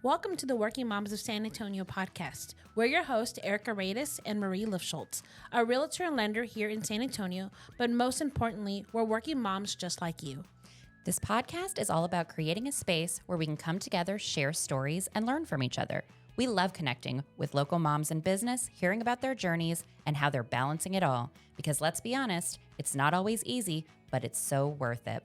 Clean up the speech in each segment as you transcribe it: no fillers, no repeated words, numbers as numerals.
Welcome to the Working Moms of San Antonio podcast. We're your hosts, Erica Radis and Marie Lifschultz, a realtor and lender here in San Antonio, but most importantly, we're working moms just like you. This podcast is all about creating a space where we can come together, share stories, and learn from each other. We love connecting with local moms in business, hearing about their journeys, and how they're balancing it all. Because let's be honest, it's not always easy, but it's so worth it.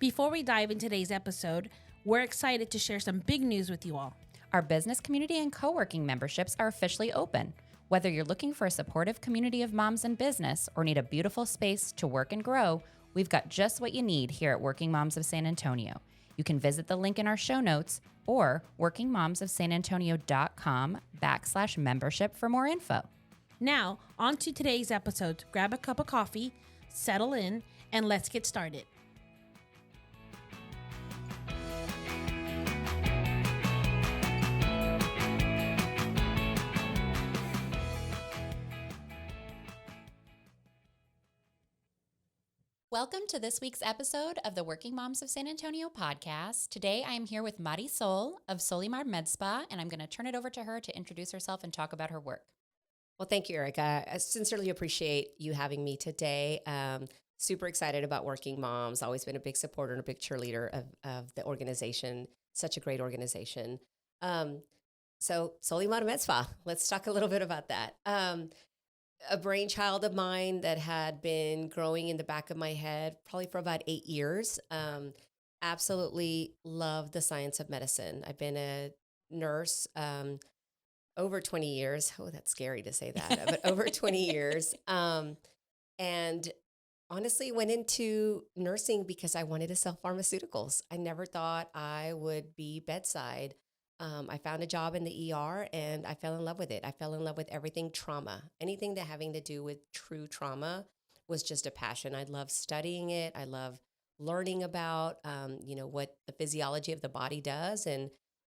Before we dive into today's episode, we're excited to share some big news with you all. Our business community and co-working memberships are officially open. Whether you're looking for a supportive community of moms in business or need a beautiful space to work and grow, we've got just what you need here at Working Moms of San Antonio. You can visit the link in our show notes or workingmomsofsanantonio.com/membership for more info. Now, on to today's episode. Grab a cup of coffee, settle in, and let's get started. Welcome to this week's episode of the Working Moms of San Antonio podcast. Today I am here with Marysol of Solymar Med Spa, and I'm going to turn it over to her to introduce herself and talk about her work. Well, thank you, Erica. I sincerely appreciate you having me today. Super excited about Working Moms. Always been a big supporter and a big cheerleader of the organization. Such a great organization. So Solymar Med Spa, let's talk a little bit about that. A brainchild of mine that had been growing in the back of my head probably for about 8 years. Absolutely love the science of medicine. I've been a nurse over 20 years. Oh, that's scary to say that, but over 20 years. And honestly went into nursing because I wanted to sell pharmaceuticals. I never thought I would be bedside. I found a job in the ER and I fell in love with it. I fell in love with everything trauma. Anything that having to do with true trauma was just a passion. I love studying it. I love learning about, what the physiology of the body does. And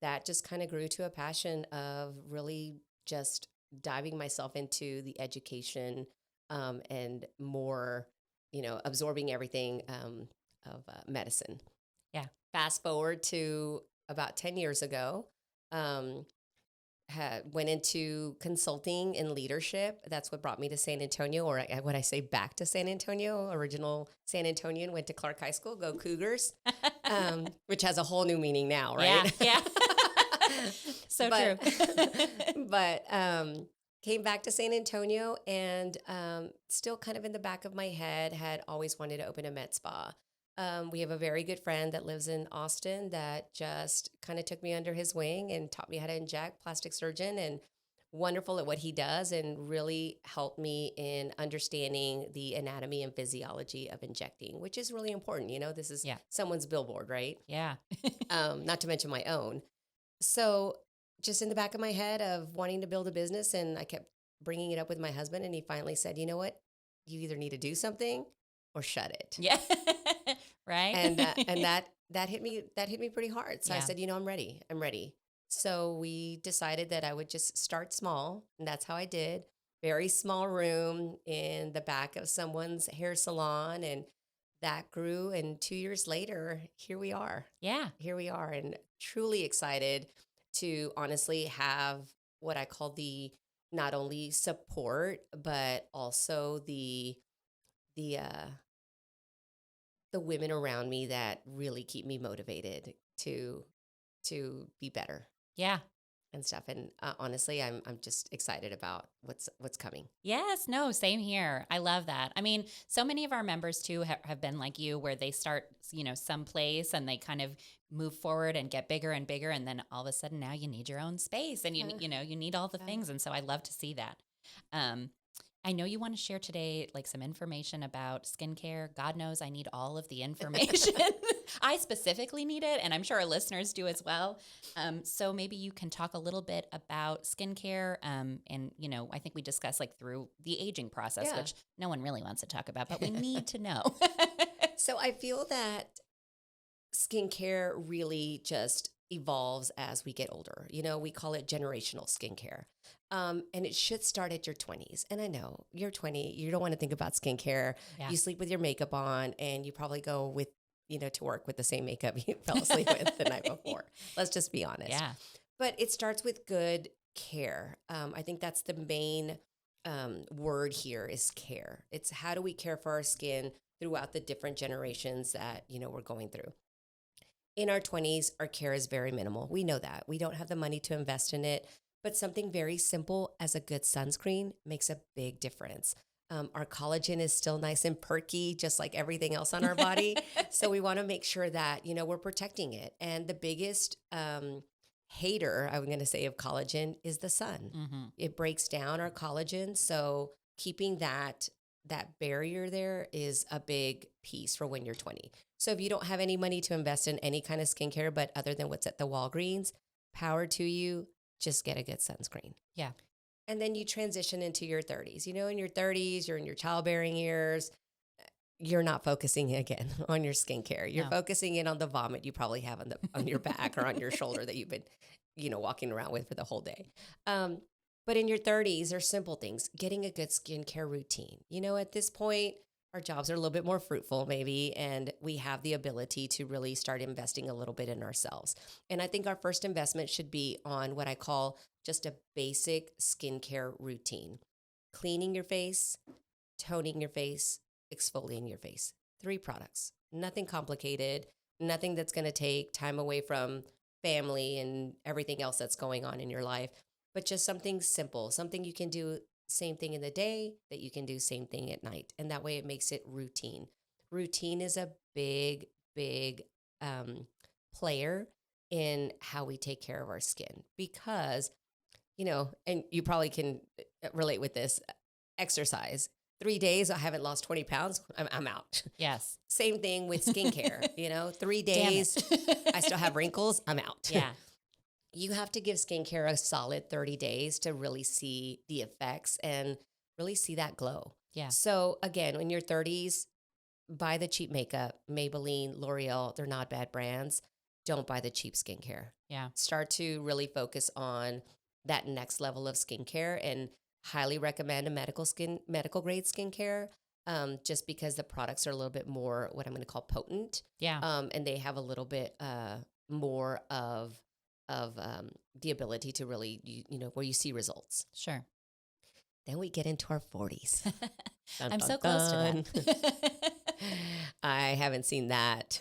that just kind of grew to a passion of really just diving myself into the education and more, absorbing everything of medicine. Yeah. Fast forward to about 10 years ago, went into consulting and leadership. That's what brought me to San Antonio, or what I say back to San Antonio, original San Antonian, went to Clark High School, go Cougars, which has a whole new meaning now, right? Yeah. True. But came back to San Antonio and still kind of in the back of my head had always wanted to open a med spa. We have a very good friend that lives in Austin that just kind of took me under his wing and taught me how to inject, plastic surgeon, and wonderful at what he does and really helped me in understanding the anatomy and physiology of injecting, which is really important. This is someone's billboard, right? Yeah. Not to mention my own. So just in the back of my head of wanting to build a business, and I kept bringing it up with my husband, and he finally said, you know what? You either need to do something or shut it. Yeah. Right. And that hit me pretty hard. So I said, I'm ready. So we decided that I would just start small. And that's how I did. Very small room in the back of someone's hair salon. And that grew. And 2 years later, here we are. Yeah. Here we are. And truly excited to honestly have what I call the not only support, but also the women around me that really keep me motivated to be better. Yeah. And stuff. And honestly, I'm just excited about what's coming. Yes. No, same here. I love that. I mean, so many of our members too have been like you, where they start, someplace and they kind of move forward and get bigger and bigger. And then all of a sudden now you need your own space and you need all the things. And so I love to see that. I know you want to share today, some information about skincare. God knows I need all of the information. I specifically need it, and I'm sure our listeners do as well. So maybe you can talk a little bit about skincare. And, I think we discussed through the aging process, which no one really wants to talk about, but we need to know. So I feel that skincare really just evolves as we get older. We call it generational skincare. And it should start at your 20s. And I know you're 20, you don't want to think about skincare. Yeah. You sleep with your makeup on and you probably go with to work with the same makeup you fell asleep with the night before. Let's just be honest. Yeah. But it starts with good care. I think that's the main word here is care. It's how do we care for our skin throughout the different generations that, we're going through. In our 20s, our care is very minimal. We know that. We don't have the money to invest in it, but something very simple as a good sunscreen makes a big difference. Our collagen is still nice and perky, just like everything else on our body. So we want to make sure that, we're protecting it. And the biggest hater, I'm going to say, of collagen is the sun. Mm-hmm. It breaks down our collagen. So keeping that barrier there is a big piece for when you're 20. So if you don't have any money to invest in any kind of skincare, but other than what's at the Walgreens, power to you, just get a good sunscreen. Yeah. And then you transition into your 30s. In your 30s, you're in your childbearing years. You're not focusing again on your skincare. You're focusing in on the vomit you probably have on your back or on your shoulder that you've been, walking around with for the whole day. But in your 30s, there's simple things. Getting a good skincare routine. At this point, our jobs are a little bit more fruitful maybe, and we have the ability to really start investing a little bit in ourselves. And I think our first investment should be on what I call just a basic skincare routine. Cleaning your face, toning your face, exfoliating your face. 3 products. Nothing complicated, nothing that's going to take time away from family and everything else that's going on in your life, but just something simple, something you can do same thing in the day that you can do same thing at night. And that way it makes it routine. Routine is a big, big player in how we take care of our skin because, and you probably can relate with this, exercise. 3 days, I haven't lost 20 pounds. I'm out. Yes. Same thing with skincare. 3 days, I still have wrinkles. I'm out. Yeah. You have to give skincare a solid 30 days to really see the effects and really see that glow. Yeah. So again, in your 30s, buy the cheap makeup, Maybelline, L'Oreal, they're not bad brands. Don't buy the cheap skincare. Yeah. Start to really focus on that next level of skincare and highly recommend a medical grade skincare. Just because the products are a little bit more what I'm going to call potent. Yeah. And they have a little bit more of the ability to really, where you see results. Sure. Then we get into our 40s. Dun, I'm dun, so close dun. to that. I haven't seen that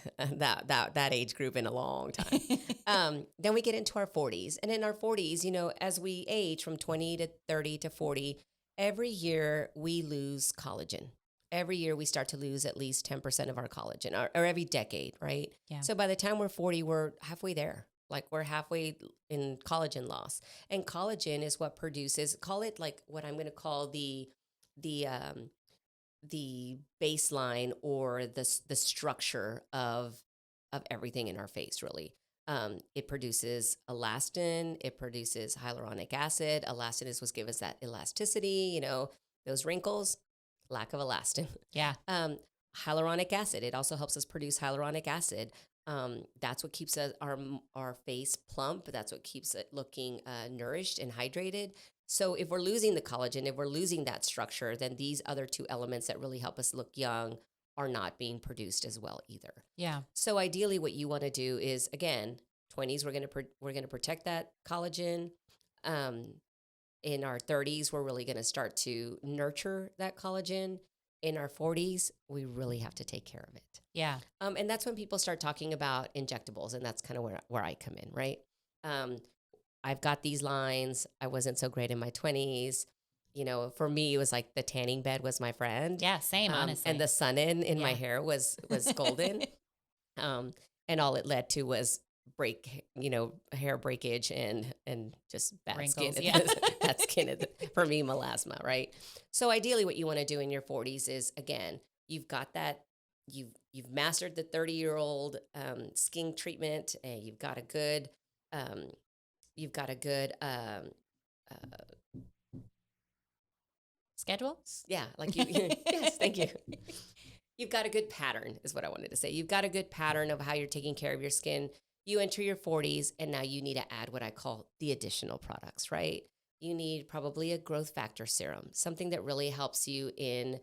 age group in a long time. Then we get into our 40s. And in our 40s, as we age from 20 to 30 to 40, every year we lose collagen. Every year we start to lose at least 10% of our collagen, or every decade, right? Yeah. So by the time we're 40, we're halfway there. Like we're halfway in collagen loss. And collagen is what produces, call it like what I'm going to call the baseline or the structure of everything in our face, really. It produces elastin. It produces hyaluronic acid. Elastin is what gives us that elasticity, those wrinkles, lack of elastin. Yeah. Hyaluronic acid. It also helps us produce hyaluronic acid. That's what keeps our face plump. That's what keeps it looking nourished and hydrated. So if we're losing the collagen, if we're losing that structure, then these other 2 elements that really help us look young are not being produced as well either. Yeah. So ideally what you want to do is, again, 20s, we're going to protect that collagen. In our 30s, we're really going to start to nurture that collagen. In our 40s, we really have to take care of it. Yeah. And that's when people start talking about injectables, and that's kind of where I come in, right? I've got these lines. I wasn't so great in my 20s. For me, it was like the tanning bed was my friend. Yeah, same, honestly. And the sun in my hair was golden. And all it led to was hair breakage and just bad Wrinkles, skin. yeah. Bad skin for me, melasma, right? So ideally what you want to do in your 40s is, again, you've got that, you've mastered the 30-year-old skin treatment, and you've got a good schedule? Yeah, like you yes, thank you. You've got a good pattern is what I wanted to say. You've got a good pattern of how you're taking care of your skin. You enter your 40s, and now you need to add what I call the additional products, right? You need probably a growth factor serum, something that really helps you in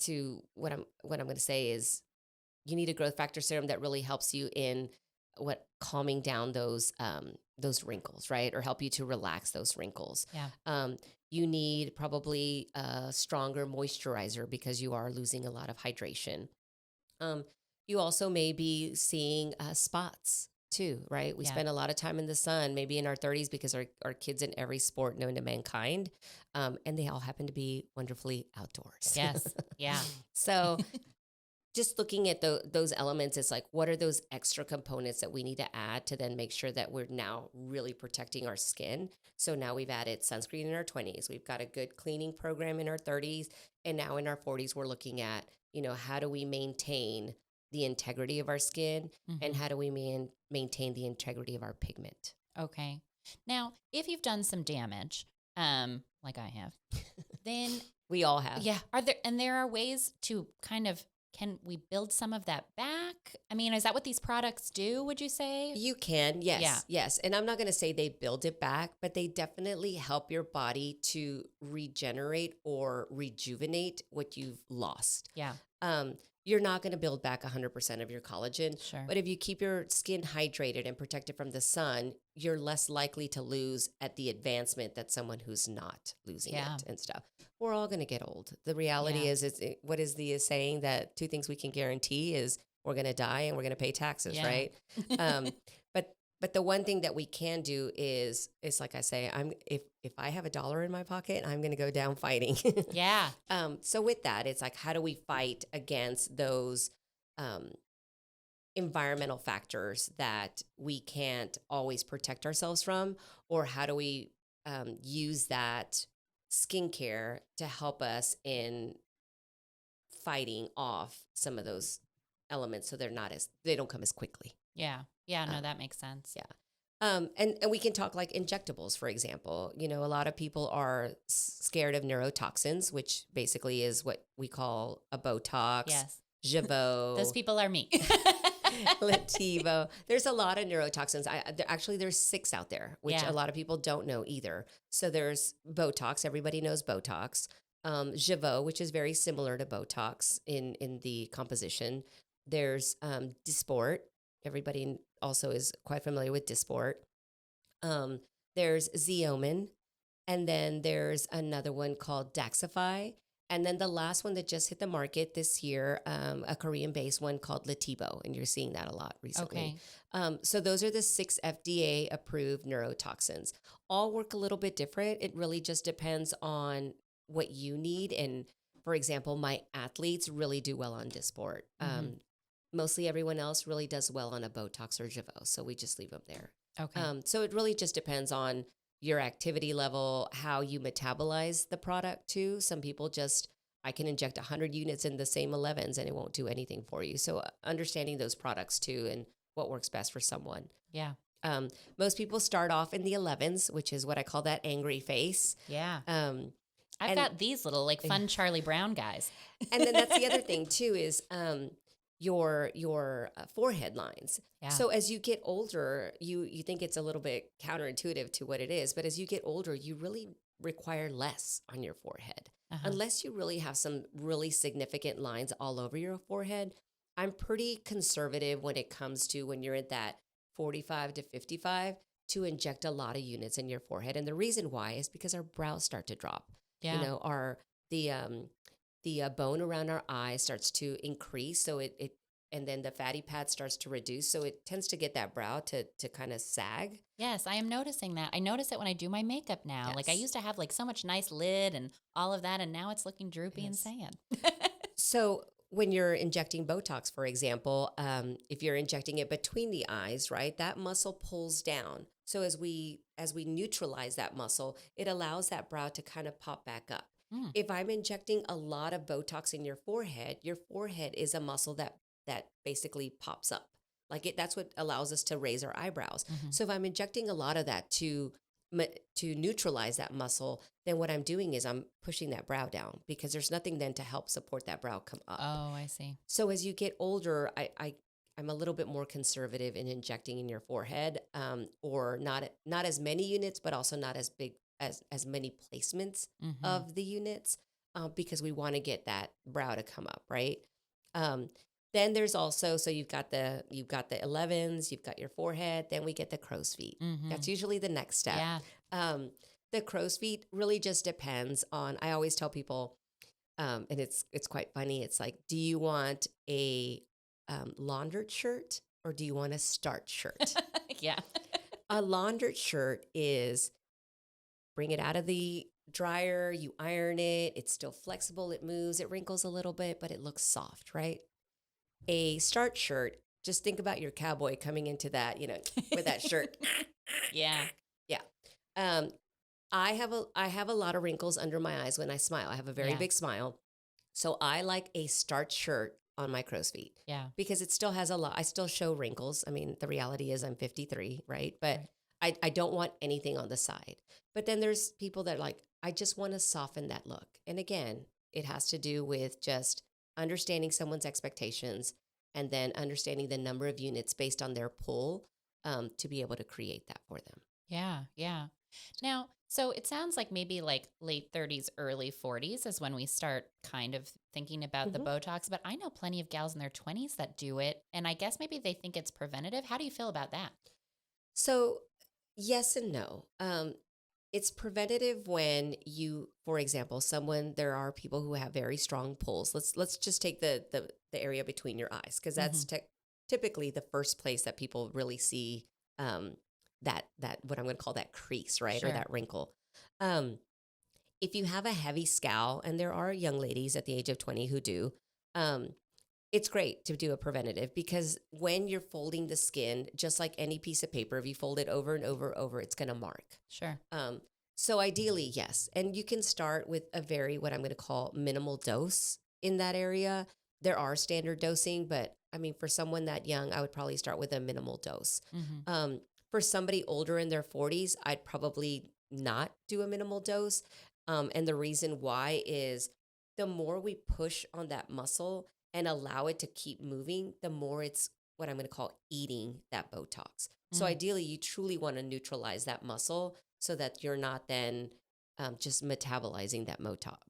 to what I'm going to say is you need a growth factor serum that really helps you in calming down those wrinkles, right? Or help you to relax those wrinkles. Yeah. You need probably a stronger moisturizer because you are losing a lot of hydration. You also may be seeing spots too, right? We Yeah. spend a lot of time in the sun, maybe in our 30s, because our kids in every sport known to mankind, and they all happen to be wonderfully outdoors. Yes. Yeah. So just looking at those elements, it's like, what are those extra components that we need to add to then make sure that we're now really protecting our skin? So now we've added sunscreen in our 20s. We've got a good cleaning program in our 30s. And now in our 40s, we're looking at, how do we maintain the integrity of our skin and how do we maintain the integrity of our pigment? Okay. Now, if you've done some damage, like I have, then we all have. Yeah. There are ways to can we build some of that back? I mean, is that what these products do, would you say? You can, yes, yes. And I'm not going to say they build it back, but they definitely help your body to regenerate or rejuvenate what you've lost. Yeah. You're not going to build back 100% of your collagen. Sure. But if you keep your skin hydrated and protected from the sun, you're less likely to lose at the advancement that someone who's not losing it and stuff. We're all going to get old. The reality is, what is the saying that 2 things we can guarantee is we're going to die and we're going to pay taxes, right? But the one thing that we can do is like I say, if I have $1 in my pocket, I'm going to go down fighting. Yeah. So with that, it's like, how do we fight against those environmental factors that we can't always protect ourselves from? Or how do we use that skincare to help us in fighting off some of those elements so they don't come as quickly? Yeah. Yeah, no, that makes sense. Yeah. And we can talk like injectables, for example. A lot of people are scared of neurotoxins, which basically is what we call a Botox, Yes. Jeuveau. Those people are me. Lativo. There's a lot of neurotoxins. There's 6 out there, which a lot of people don't know either. So there's Botox. Everybody knows Botox. Jeuveau, which is very similar to Botox in the composition. There's Dysport. Everybody also is quite familiar with Dysport. There's Xeomin, and then there's another one called Daxxify, and then the last one that just hit the market this year, a Korean-based one called Lativo, and you're seeing that a lot recently. Okay. So those are the 6 FDA-approved neurotoxins. All work a little bit different. It really just depends on what you need, and for example, my athletes really do well on Dysport. Mostly everyone else really does well on a Botox or Jeuveau, so we just leave them there. Okay. So it really just depends on your activity level, how you metabolize the product too. Some people I can inject 100 units in the same 11s and it won't do anything for you. So understanding those products too and what works best for someone. Yeah. Most people start off in the 11s, which is what I call that angry face. Yeah. I've got these little fun Charlie Brown guys. And then that's the other thing too is your forehead lines. Yeah. So as you get older, you think it's a little bit counterintuitive to what it is, but as you get older, you really require less on your forehead. Unless you really have some really significant lines all over your forehead. I'm pretty conservative when it comes to when you're at that 45 to 55 to inject a lot of units in your forehead. And the reason why is because our brows start to drop. Yeah. The bone around our eye starts to increase, so it and then the fatty pad starts to reduce, so it tends to get that brow to kind of sag. Yes, I am noticing that. I notice it when I do my makeup now. Yes. Like I used to have so much nice lid and all of that, and now it's looking droopy and sad. So when you're injecting Botox, for example, if you're injecting it between the eyes, right, that muscle pulls down. So as we neutralize that muscle, it allows that brow to kind of pop back up. If I'm injecting a lot of Botox in your forehead is a muscle that basically pops up. That's what allows us to raise our eyebrows. So if I'm injecting a lot of that to neutralize that muscle, then what I'm doing is I'm pushing that brow down because there's nothing then to help support that brow come up. Oh, I see. So as you get older, I'm a little bit more conservative in injecting in your forehead, or not as many units, but also not as big as many placements of the units, because we want to get that brow to come up, right? Then there's also, so you've got the 11s, you've got your forehead, then we get the crow's feet. That's usually the next step. Yeah. The crow's feet really just depends on, I always tell people, and it's quite funny. It's like, do you want a laundered shirt or do you want a starch shirt? Yeah. A laundered shirt is bring it out of the dryer, you iron it, it's still flexible, it moves, it wrinkles a little bit, but it looks soft, right? A starch shirt, just think about your cowboy coming into that, with that shirt. Yeah. Yeah. I have a lot of wrinkles under my eyes when I smile. I have a very big smile. So I like a starch shirt on my crow's feet. Yeah. Because it still has a lot. I still show wrinkles. I mean, the reality is I'm 53, right? But I don't want anything on the side. But then there's people that are like, I just want to soften that look. And again, it has to do with just understanding someone's expectations and then understanding the number of units based on their pull to be able to create that for them. Yeah. Yeah. Now, so it sounds like maybe like late 30s, early 40s is when we start kind of thinking about the Botox. But I know plenty of gals in their 20s that do it. And I guess maybe they think it's preventative. How do you feel about that? So yes and no. It's preventative when you, for example, there are people who have very strong pulls. Let's just take the area between your eyes, because that's typically the first place that people really see that what I'm going to call that crease, right? Sure. Or that wrinkle. If you have a heavy scowl, and there are young ladies at the age of 20 who do, it's great to do a preventative, because when you're folding the skin, just like any piece of paper, if you fold it over and over, it's going to mark. Sure. So ideally, yes. And you can start with a what I'm going to call minimal dose in that area. There are standard dosing, but I mean, for someone that young, I would probably start with a minimal dose. For somebody older in their 40s, I'd probably not do a minimal dose. And the reason why is the more we push on that muscle and allow it to keep moving, the more it's what I'm going to call eating that Botox. So ideally, you truly want to neutralize that muscle so that you're not then just metabolizing that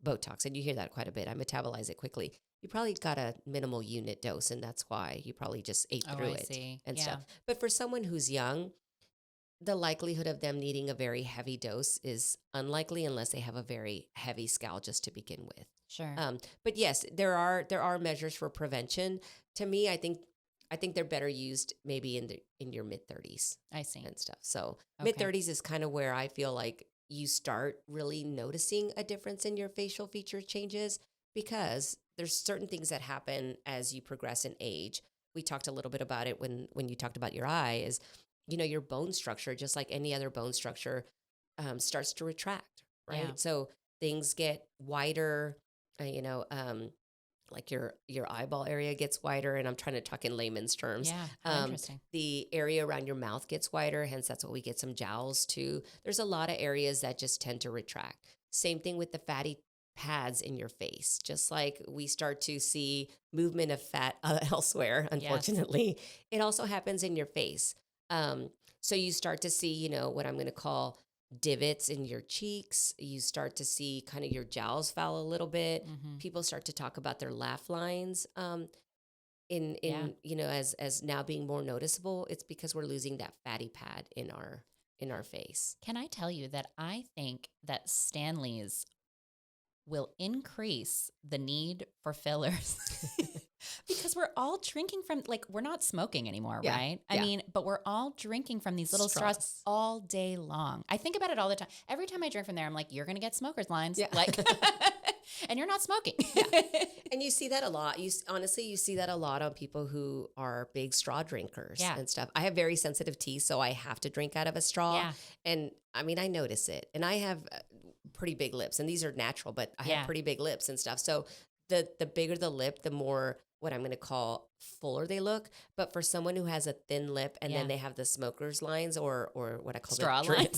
Botox. And you hear that quite a bit. I metabolize it quickly. You probably got a minimal unit dose, and that's why you probably just ate through it and stuff. But for someone who's young, the likelihood of them needing a very heavy dose is unlikely unless they have a very heavy scowl just to begin with. Sure. But yes, there are measures for prevention. To me, I think they're better used maybe in your mid 30s. I see. And stuff. So mid 30s is kind of where I feel like you start really noticing a difference in your facial feature changes, because there's certain things that happen as you progress in age. We talked a little bit about it when you talked about your eye is, your bone structure, just like any other bone structure, starts to retract, right? Yeah. So things get wider, like your eyeball area gets wider, and I'm trying to talk in layman's terms. Yeah, interesting. The area around your mouth gets wider, hence that's what we get some jowls too. There's a lot of areas that just tend to retract. Same thing with the fatty pads in your face. Just like we start to see movement of fat elsewhere, unfortunately, it also happens in your face. So you start to see, what I'm going to call divots in your cheeks. You start to see kind of your jowls foul a little bit. People start to talk about their laugh lines as now being more noticeable. It's because we're losing that fatty pad in our face. Can I tell you that I think that Stanley's will increase the need for fillers? Because we're all drinking from, we're not smoking anymore, right? I mean, but we're all drinking from these little straws all day long. I think about it all the time. Every time I drink from there, I'm like, you're going to get smoker's lines. Yeah. And you're not smoking. And you see that a lot. You see that a lot on people who are big straw drinkers and stuff. I have very sensitive teeth, so I have to drink out of a straw. Yeah. And I mean, I notice it. And I have pretty big lips, and these are natural, but I have pretty big lips and stuff. So the bigger the lip, the more what I'm going to call fuller they look. But for someone who has a thin lip and then they have the smoker's lines or what I call straw lines,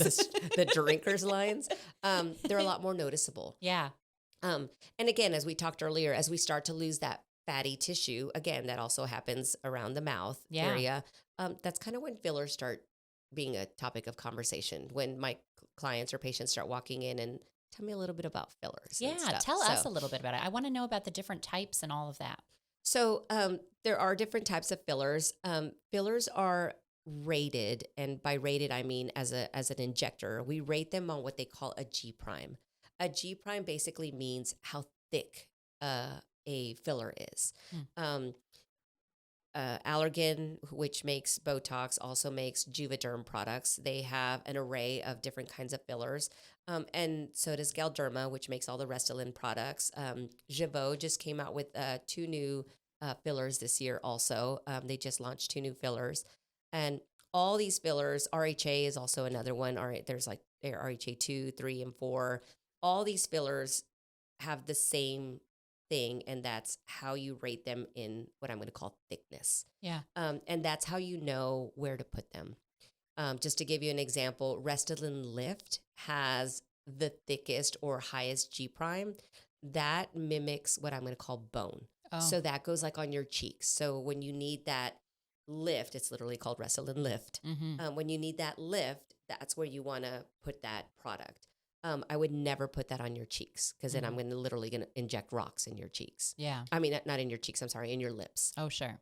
the drinker's lines, they're a lot more noticeable. Yeah. And again, as we talked earlier, as we start to lose that fatty tissue, again, that also happens around the mouth area. That's kind of when fillers start being a topic of conversation, when my clients or patients start walking in and tell me a little bit about fillers. Yeah, tell us a little bit about it. I want to know about the different types and all of that. So there are different types of fillers. Fillers are rated, and by rated I mean as an injector. We rate them on what they call a G prime. A G prime basically means how thick a filler is. Mm. Allergan, which makes Botox, also makes Juvederm products. They have an array of different kinds of fillers. And so does Galderma, which makes all the Restylane products. Jeuveau just came out with 2 new fillers this year also. They just launched 2 new fillers. And all these fillers, RHA is also another one. There's like RHA 2, 3, and 4. All these fillers have the same thing, and that's how you rate them in what I'm going to call thickness. Yeah. And that's how you know where to put them. Just to give you an example, Restylane Lift has the thickest or highest G prime. That mimics what I'm going to call bone. Oh. So that goes like on your cheeks. So when you need that lift, it's literally called Restylane Lift. Mm-hmm. When you need that lift, that's where you want to put that product. I would never put that on your cheeks because then I'm literally going to inject rocks in your cheeks. Yeah. I mean, not in your cheeks, I'm sorry, in your lips. Oh, sure.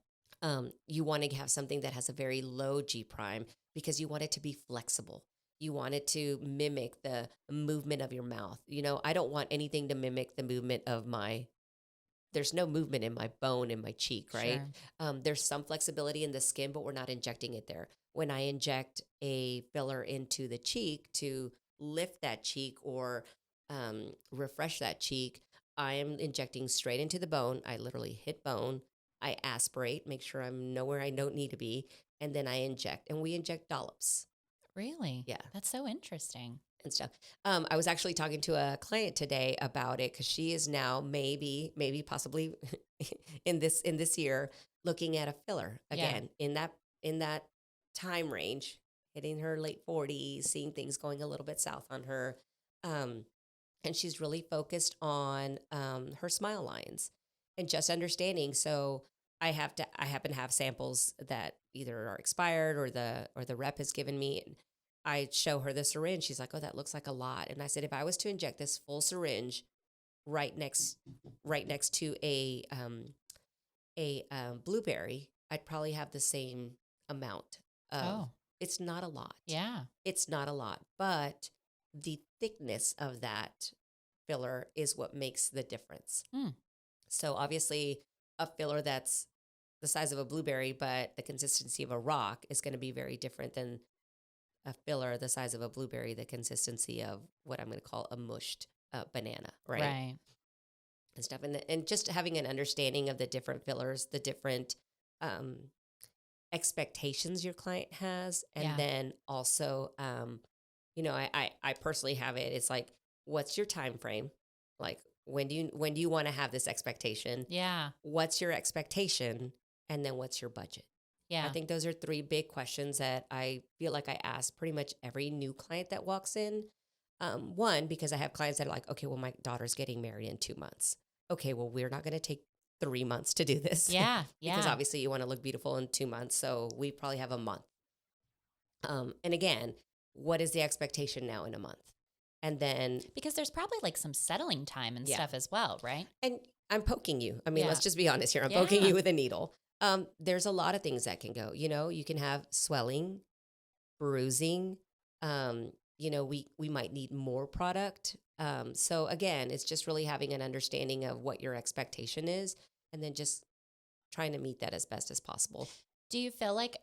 You want to have something that has a very low G prime because you want it to be flexible. You want it to mimic the movement of your mouth. You know, I don't want anything to mimic the movement of there's no movement in my bone in my cheek, right? Sure. There's some flexibility in the skin, but we're not injecting it there. When I inject a filler into the cheek to lift that cheek or refresh that cheek, I am injecting straight into the bone. I literally hit bone. I aspirate, make sure I'm nowhere I don't need to be, and then I inject. And we inject dollops. Really? Yeah. That's so interesting. And stuff. I was actually talking to a client today about it because she is now maybe possibly in this year looking at a filler again in that time range, hitting her late 40s, seeing things going a little bit south on her, and she's really focused on her smile lines and just understanding. So I happen to have samples that either are expired or the rep has given me. I show her the syringe. She's like, "Oh, that looks like a lot." And I said, "If I was to inject this full syringe right next to a blueberry, I'd probably have the same amount of." It's not a lot. Yeah. It's not a lot, but the thickness of that filler is what makes the difference. So obviously, a filler that's the size of a blueberry, but the consistency of a rock is going to be very different than a filler the size of a blueberry, the consistency of what I'm going to call a mushed banana, right? Right. And stuff. And just having an understanding of the different fillers, the different expectations your client has. And then also, I personally have it. It's like, what's your time frame? Like, when do you want to have this expectation? Yeah. What's your expectation? And then what's your budget? Yeah. I think those are 3 big questions that I feel like I ask pretty much every new client that walks in. One, because I have clients that are like, okay, well, my daughter's getting married in 2 months. Okay, well, we're not going to take 3 months to do this. Yeah. Because obviously you want to look beautiful in 2 months. So we probably have a month. And again, what is the expectation now in a month? And then because there's probably like some settling time and stuff as well, right? And I'm poking you. I mean, let's just be honest here. I'm Yeah. poking you with a needle. There's a lot of things that can go. You know, you can have swelling, bruising. We might need more product. So again, it's just really having an understanding of what your expectation is, and then just trying to meet that as best as possible. Do you feel like,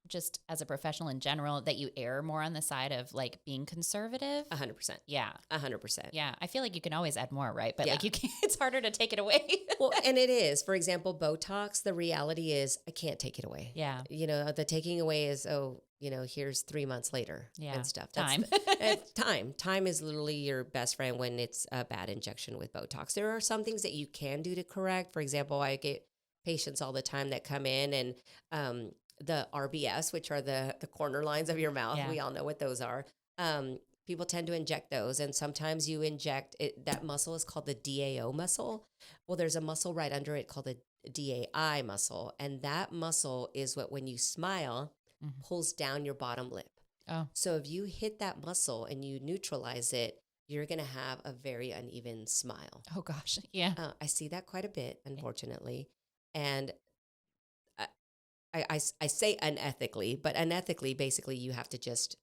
just as a professional in general, that you err more on the side of like being conservative? 100%. Yeah. 100%. Yeah. I feel like you can always add more, right? But Yeah. like you can't, it's harder to take it away. Well, and it is. For example, Botox, the reality is I can't take it away. Yeah. You know, the taking away is, here's 3 months later and stuff. Time. Time is literally your best friend when it's a bad injection with Botox. There are some things that you can do to correct. For example, I get patients all the time that come in and the RBS, which are the corner lines of your mouth. Yeah. We all know what those are. People tend to inject those. And sometimes you inject it. That muscle is called the DAO muscle. Well, there's a muscle right under it called the DAI muscle. And that muscle is what, when you smile, pulls down your bottom lip. Oh. So if you hit that muscle and you neutralize it, you're going to have a very uneven smile. Oh gosh. Yeah. I see that quite a bit, unfortunately. And I say unethically, but unethically, basically, you have to just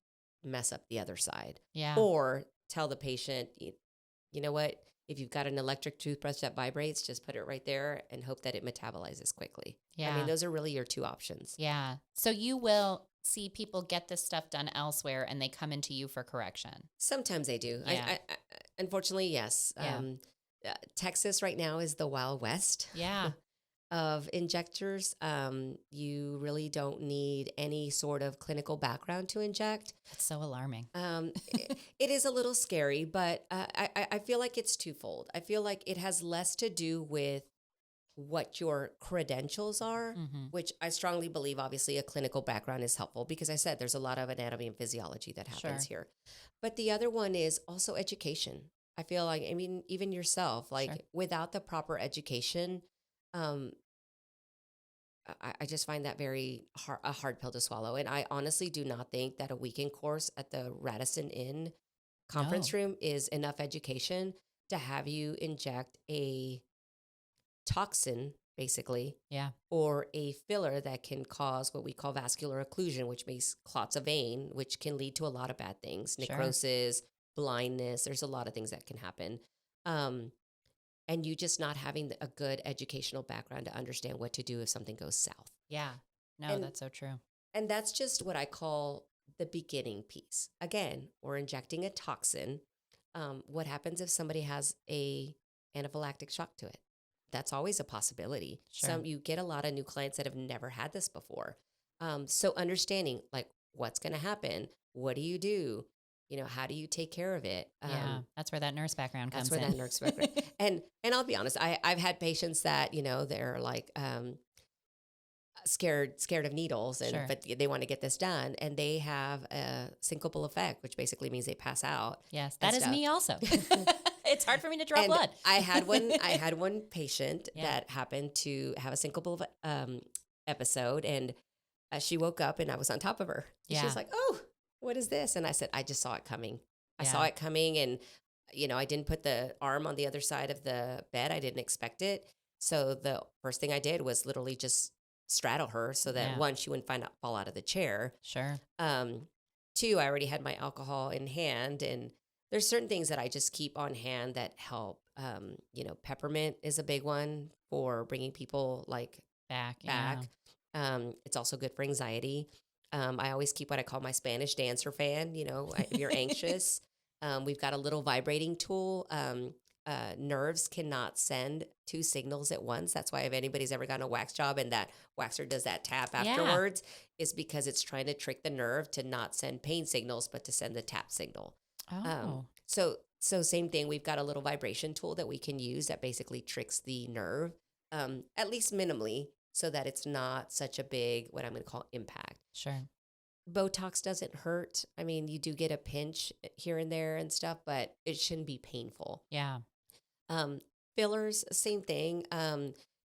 mess up the other side. Yeah. Or tell the patient, you know what? If you've got an electric toothbrush that vibrates, just put it right there and hope that it metabolizes quickly. Yeah. I mean, those are really your two options. Yeah. So you will see people get this stuff done elsewhere and they come into you for correction. Sometimes they do. Yeah. I unfortunately, yes. Yeah. Texas right now is the Wild West. Yeah. Of injectors. You really don't need any sort of clinical background to inject. That's so alarming. It is a little scary, but I feel like it's twofold. I feel like it has less to do with what your credentials are, which I strongly believe, obviously, a clinical background is helpful because I said there's a lot of anatomy and physiology that happens here. But the other one is also education. I feel like, I mean, even yourself, like without the proper education, I just find that a hard pill to swallow. And I honestly do not think that a weekend course at the Radisson Inn conference room is enough education to have you inject a toxin, basically, or a filler that can cause what we call vascular occlusion, which makes clots of vein, which can lead to a lot of bad things, necrosis, blindness. There's a lot of things that can happen. And you just not having a good educational background to understand what to do if something goes south. Yeah. No, that's so true. And that's just what I call the beginning piece. Again, we're injecting a toxin. What happens if somebody has a anaphylactic shock to it? That's always a possibility. You get a lot of new clients that have never had this before. So understanding like what's going to happen, what do you do? You know, how do you take care of it? That's where that nurse background comes in. That's where that nurse background. And I'll be honest, I've had patients that, you know, they're like scared of needles, but they want to get this done, and they have a syncopal effect, which basically means they pass out. Yes, that is me also. It's hard for me to draw blood. I had one patient that happened to have a syncopal episode, and she woke up, and I was on top of her. She was like, "Oh, what is this?" And I said, "I just saw it coming. I saw it coming, and you know, I didn't put the arm on the other side of the bed. I didn't expect it. So the first thing I did was literally just straddle her so that one, she wouldn't fall out of the chair. Sure. Two, I already had my alcohol in hand, and there's certain things that I just keep on hand that help. You know, peppermint is a big one for bringing people like back. It's also good for anxiety. I always keep what I call my Spanish dancer fan. You know, if you're anxious, we've got a little vibrating tool. Nerves cannot send two signals at once. That's why if anybody's ever gotten a wax job and that waxer does that tap afterwards, is because it's trying to trick the nerve to not send pain signals, but to send the tap signal. So same thing. We've got a little vibration tool that we can use that basically tricks the nerve, at least minimally, so that it's not such a big, what I'm going to call impact. Sure. Botox doesn't hurt. I mean, you do get a pinch here and there and stuff, but it shouldn't be painful. Yeah. Fillers, same thing.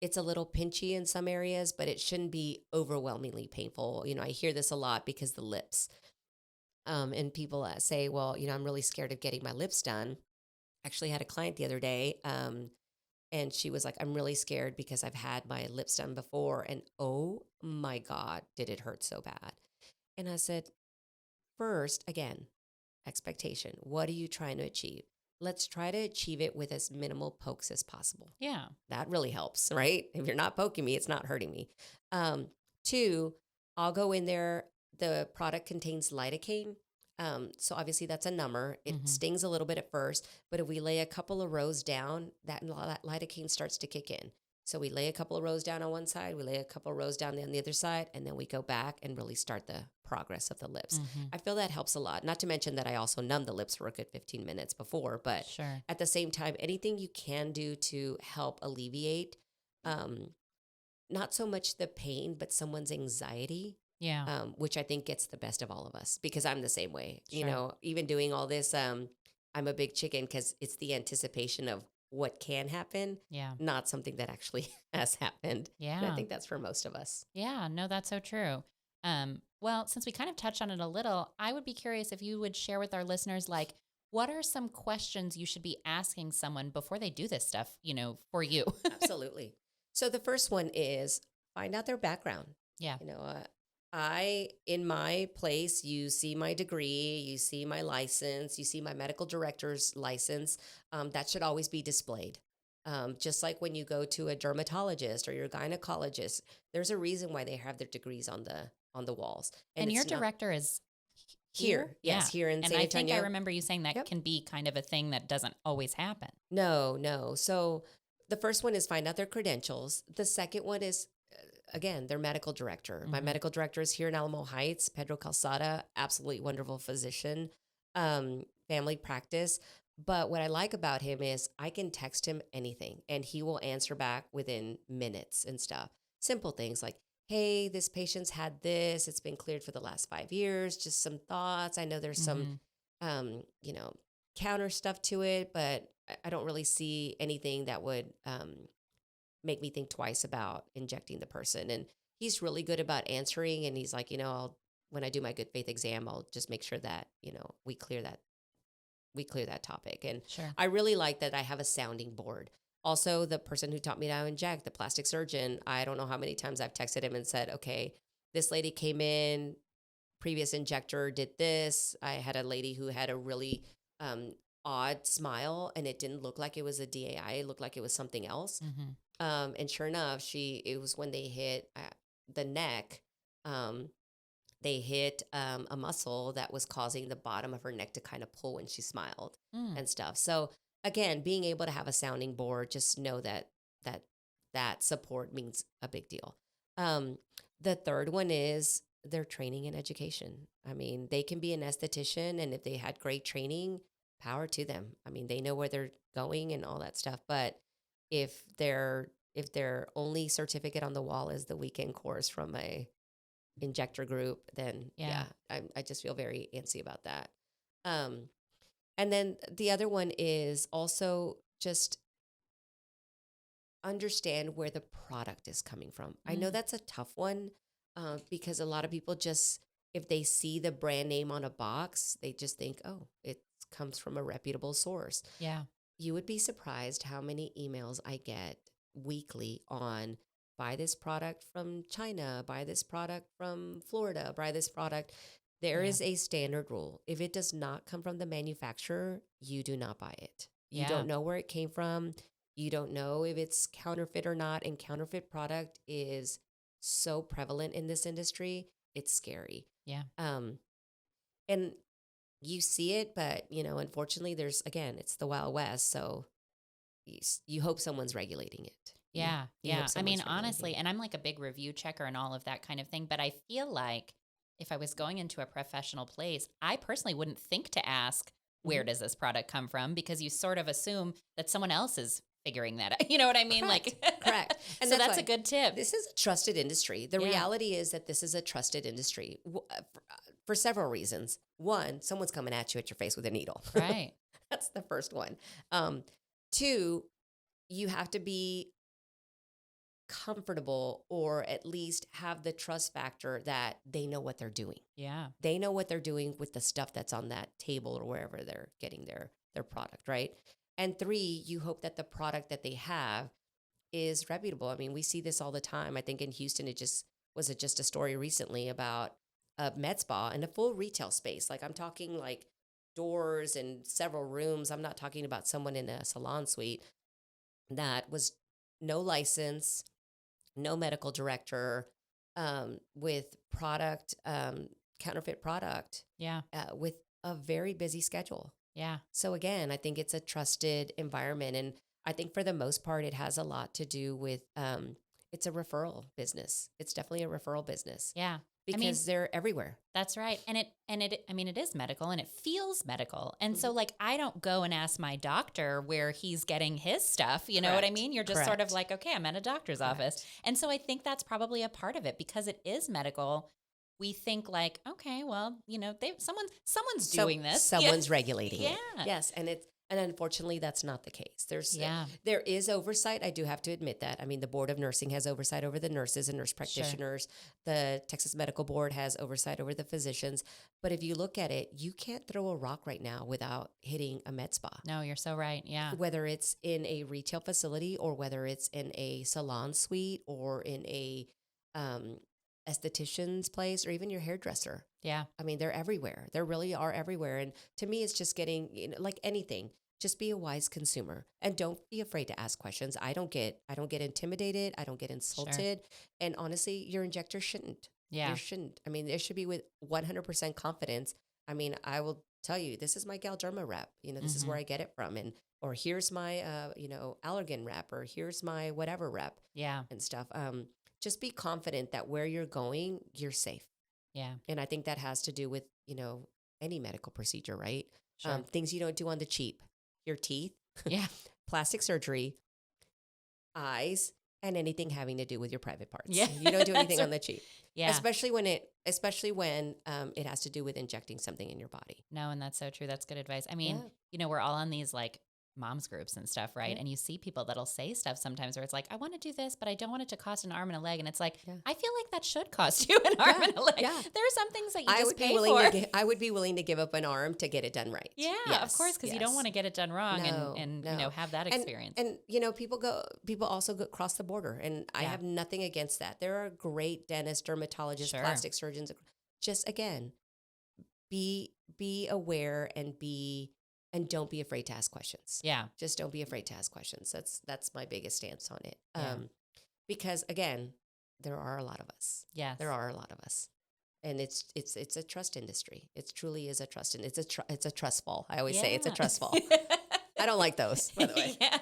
It's a little pinchy in some areas, but it shouldn't be overwhelmingly painful. You know, I hear this a lot because the lips. And people say, well, you know, I'm really scared of getting my lips done. Actually had a client the other day, and she was like, I'm really scared because I've had my lips done before, and oh my God, did it hurt so bad. And I said, first, again, expectation. What are you trying to achieve? Let's try to achieve it with as minimal pokes as possible. Yeah. That really helps, right? If you're not poking me, it's not hurting me. Two, I'll go in there. The product contains lidocaine. So obviously that's a number. It stings a little bit at first, but if we lay a couple of rows down, that lidocaine starts to kick in. So we lay a couple of rows down on one side, we lay a couple of rows down on the other side, and then we go back and really start the progress of the lips. I feel that helps a lot. Not to mention that I also numb the lips for a good 15 minutes before, but at the same time, anything you can do to help alleviate, not so much the pain, but someone's anxiety. Yeah. Which I think gets the best of all of us, because I'm the same way. You know, even doing all this, I'm a big chicken because it's the anticipation of what can happen, not something that actually has happened. Yeah. And I think that's for most of us. Yeah, no, that's so true. Well, since we kind of touched on it a little, I would be curious if you would share with our listeners, like, what are some questions you should be asking someone before they do this stuff, you know, for you? Absolutely. So the first one is find out their background. Yeah. You know, in my place, you see my degree, you see my license, you see my medical director's license. That should always be displayed. Just like when you go to a dermatologist or your gynecologist, there's a reason why they have their degrees on the walls. And your it's not director is here, yes, here in and San I Antonio. think I remember you saying that Yep. can be kind of a thing that doesn't always happen. No. So the first one is find out their credentials. The second one is, again, their medical director. My Mhm. medical director is here in Alamo Heights, Pedro Calzada, absolutely wonderful physician, family practice. But what I like about him is I can text him anything and he will answer back within minutes and stuff. Simple things like, hey, this patient's had this. It's been cleared for the last 5 years. Just some thoughts. I know there's some, counter stuff to it, but I don't really see anything that would make me think twice about injecting the person. And he's really good about answering. And he's like, when I do my good faith exam, I'll just make sure that, we clear that topic. And Sure. I really like that I have a sounding board. Also, the person who taught me to inject, the plastic surgeon, I don't know how many times I've texted him and said, okay, this lady came in, previous injector did this. I had a lady who had a really odd smile and it didn't look like it was a DAI. It looked like it was something else. Mm-hmm. And sure enough, it was when they hit the neck, they hit a muscle that was causing the bottom of her neck to kind of pull when she smiled and stuff. So again, being able to have a sounding board, just know that support means a big deal. The third one is their training and education. I mean, they can be an esthetician, and if they had great training, power to them. I mean, they know where they're going and all that stuff. But if their only certificate on the wall is the weekend course from a injector group, then I just feel very antsy about that. And then the other one is also just understand where the product is coming from. I know that's a tough one because a lot of people just, if they see the brand name on a box, they just think, oh, it comes from a reputable source. Yeah. You would be surprised how many emails I get weekly on buy this product from China, buy this product from Florida, buy this product. There is a standard rule. If it does not come from the manufacturer, you do not buy it. You don't know where it came from. You don't know if it's counterfeit or not. And counterfeit product is so prevalent in this industry. It's scary. Yeah. And you see it, but, unfortunately, it's the Wild West. So you hope someone's regulating it. Yeah. You hope I someone's mean, regulating honestly, it. and I'm like a big review checker and all of that kind of thing, but I feel like if I was going into a professional place, I personally wouldn't think to ask, where does this product come from? Because you sort of assume that someone else is figuring that out. You know what I mean? Correct. And so that's a good tip. This is a trusted industry. The reality is that this is a trusted industry for several reasons. One, someone's coming at you at your face with a needle. Right. That's the first one. Two, you have to be comfortable or at least have the trust factor that they know what they're doing. Yeah. They know what they're doing with the stuff that's on that table or wherever they're getting their product, right? And three, you hope that the product that they have is reputable. I mean, we see this all the time. I think in Houston, it was just a story recently about a med spa in a full retail space. Like I'm talking like doors and several rooms. I'm not talking about someone in a salon suite that was no license, no medical director, with product, counterfeit product. Yeah. With a very busy schedule. Yeah. So again, I think it's a trusted environment. And I think for the most part, it has a lot to do with, it's a referral business. It's definitely a referral business. Yeah. Because they're everywhere. That's right. And it is medical and it feels medical. And so like, I don't go and ask my doctor where he's getting his stuff. You know what I mean? You're just sort of like, okay, I'm at a doctor's office. And so I think that's probably a part of it because it is medical. We think like, okay, well, someone's doing this. Someone's regulating it. Yeah. Yes. And And unfortunately, that's not the case. Yeah. There is oversight. I do have to admit that. I mean, the Board of Nursing has oversight over the nurses and nurse practitioners. The Texas Medical Board has oversight over the physicians. But if you look at it, you can't throw a rock right now without hitting a med spa. No, you're so right. Yeah. Whether it's in a retail facility or whether it's in a salon suite or in a esthetician's place or even your hairdresser. Yeah. I mean, they're everywhere. They really are everywhere. And to me, it's just getting, like anything, just be a wise consumer and don't be afraid to ask questions. I don't get intimidated. I don't get insulted. And honestly, your injector shouldn't. Yeah. You shouldn't. I mean, it should be with 100% confidence. I mean, I will tell you, this is my Galderma rep. This is where I get it from. Or here's my, Allergan rep, or here's my whatever rep. Yeah. And stuff. Just be confident that where you're going, you're safe. Yeah. And I think that has to do with, any medical procedure, right? Sure. Things you don't do on the cheap, your teeth, Yeah. plastic surgery, eyes, and anything having to do with your private parts. Yeah. You don't do anything on the cheap. Yeah. Especially when it has to do with injecting something in your body. No, and that's so true. That's good advice. I mean, we're all on these like moms groups and stuff, right? Yeah. And you see people that'll say stuff sometimes where it's like, I want to do this, but I don't want it to cost an arm and a leg. And it's like, I feel like that should cost you an arm and a leg. Yeah. There are some things that you just pay willing for. I would be willing to give up an arm to get it done right. Yeah, of course, because you don't want to get it done wrong and have that experience. And people also go across the border, and I have nothing against that. There are great dentists, dermatologists, plastic surgeons. Just again, be aware and don't be afraid to ask questions. Yeah. Just don't be afraid to ask questions. That's my biggest stance on it. Yeah. Because again, there are a lot of us. Yes. There are a lot of us. And it's a trust industry. It truly is a trust, and it's a trust fall. I always say it's a trust fall. I don't like those, by the way. Yeah.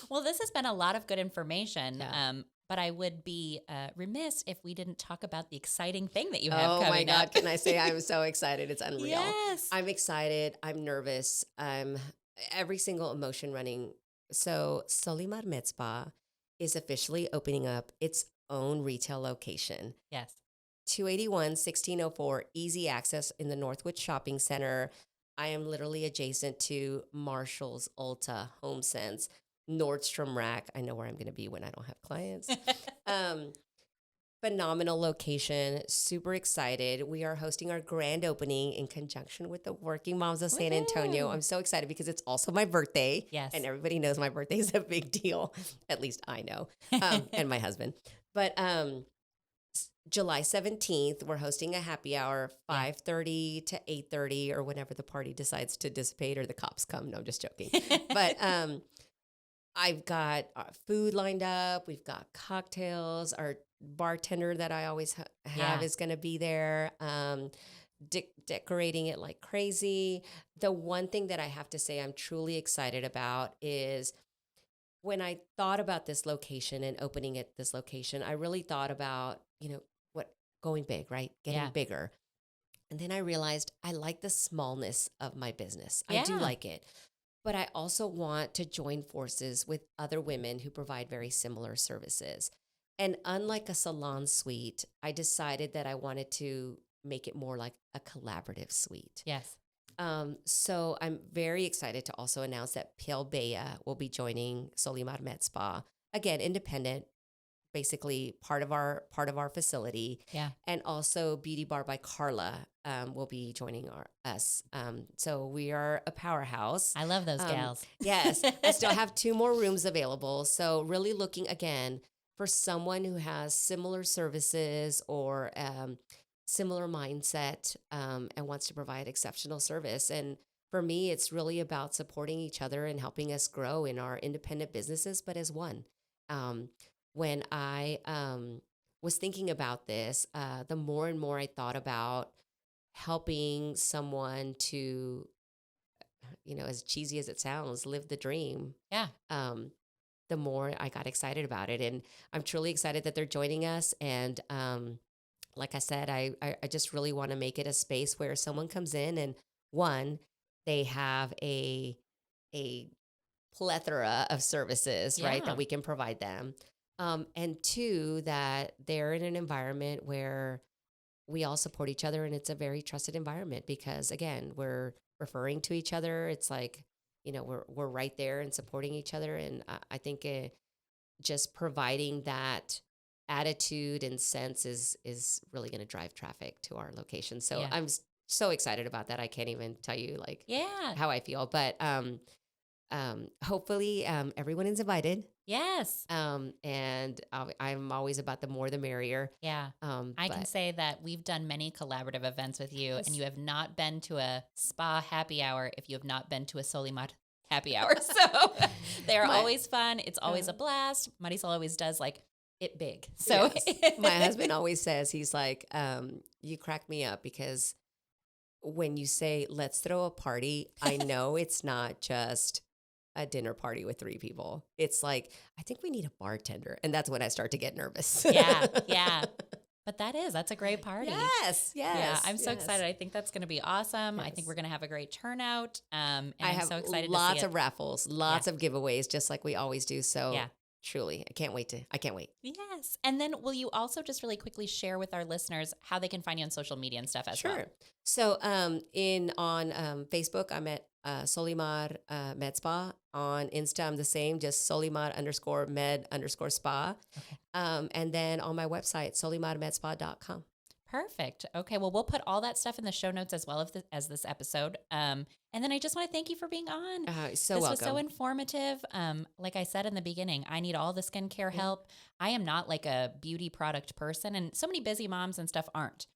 Well, this has been a lot of good information. Yeah. But I would be remiss if we didn't talk about the exciting thing that you have coming up. Oh my God, can I say I'm so excited? It's unreal. Yes. I'm excited. I'm nervous. I'm every single emotion running. So Solymar Med Spa is officially opening up its own retail location. Yes. 281-1604, easy access in the Northwood Shopping Center. I am literally adjacent to Marysol, Ulta, HomeSense, Nordstrom Rack. I know where I'm going to be when I don't have clients. Phenomenal location. Super excited. We are hosting our grand opening in conjunction with the Working Moms of San Antonio. I'm so excited because it's also my birthday. Yes. And everybody knows my birthday is a big deal. At least I know. And my husband. But July 17th, we're hosting a happy hour, 5:30 to 8:30, or whenever the party decides to dissipate or the cops come. No, I'm just joking. But I've got food lined up. We've got cocktails. Our bartender that I always have is going to be there, decorating it like crazy. The one thing that I have to say I'm truly excited about is when I thought about this location and opening at this location, I really thought about, going big, right? Getting bigger. And then I realized I like the smallness of my business. I do like it. But I also want to join forces with other women who provide very similar services. And unlike a salon suite, I decided that I wanted to make it more like a collaborative suite. Yes. So I'm very excited to also announce that Piel Bea will be joining Solymar Med Spa. Again, independent, basically part of our facility. Yeah. And also Beauty Bar by Carla will be joining us. So we are a powerhouse. I love those gals. Yes. I still have 2 more rooms available. So really looking again for someone who has similar services or similar mindset and wants to provide exceptional service. And for me, it's really about supporting each other and helping us grow in our independent businesses, but as one. When I was thinking about this, the more and more I thought about helping someone to, as cheesy as it sounds, live the dream. Yeah. The more I got excited about it. And I'm truly excited that they're joining us. And like I said, I just really want to make it a space where someone comes in and, one, they have a plethora of services, right, that we can provide them. And 2, that they're in an environment where we all support each other and it's a very trusted environment because, again, we're referring to each other. It's like we're right there and supporting each other. And I think just providing that attitude and sense is really going to drive traffic to our location. So I'm so excited about that. I can't even tell you how I feel, but hopefully everyone is invited. Yes. And I'm always about the more the merrier. Yeah. I can say that we've done many collaborative events with you, and you have not been to a spa happy hour if you have not been to a Solymar happy hour. So they're always fun. It's always a blast. Marysol always does it big. So my husband always says, he's like, you crack me up because when you say, let's throw a party, I know it's not just a dinner party with 3 people. It's like, I think we need a bartender. And that's when I start to get nervous. Yeah. But that's a great party. Yes. Yeah, I'm so excited. I think that's going to be awesome. Yes. I think we're going to have a great turnout. And I'm so excited to see lots of raffles, lots of giveaways, just like we always do. So yeah. Truly, I can't wait. Yes. And then will you also just really quickly share with our listeners how they can find you on social media and stuff as well? Sure. So on Facebook, I'm at Solymar Med Spa. On Insta, I'm the same, just Solymar_med_spa. Okay. And then on my website, SolymarMedSpa.com. Perfect. Okay. Well, we'll put all that stuff in the show notes as well as this episode. And then I just want to thank you for being on. This was so informative. Like I said in the beginning, I need all the skincare help. I am not like a beauty product person, and so many busy moms and stuff aren't.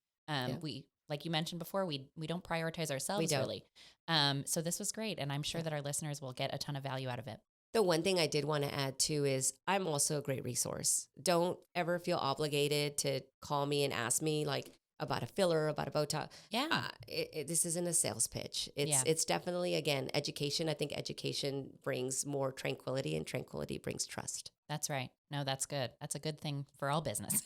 We, like you mentioned before, we don't prioritize ourselves really. So this was great, and I'm sure that our listeners will get a ton of value out of it. The one thing I did want to add too is I'm also a great resource. Don't ever feel obligated to call me and ask me about a filler, about a Botox. Yeah. This isn't a sales pitch. It's definitely, again, education. I think education brings more tranquility, and tranquility brings trust. That's right. No, that's good. That's a good thing for all business.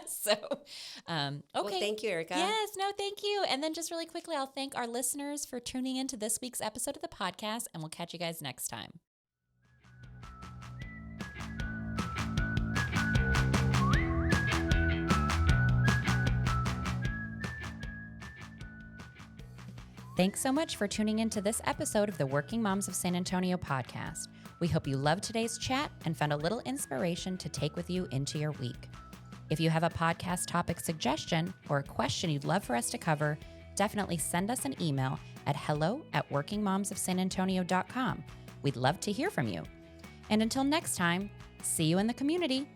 So, okay. Well, thank you, Erica. Yes, no, thank you. And then just really quickly, I'll thank our listeners for tuning into this week's episode of the podcast, and we'll catch you guys next time. Thanks so much for tuning into this episode of the Working Moms of San Antonio podcast. We hope you loved today's chat and found a little inspiration to take with you into your week. If you have a podcast topic suggestion or a question you'd love for us to cover, definitely send us an email at hello@workingmomsofsanantonio.com. We'd love to hear from you. And until next time, see you in the community.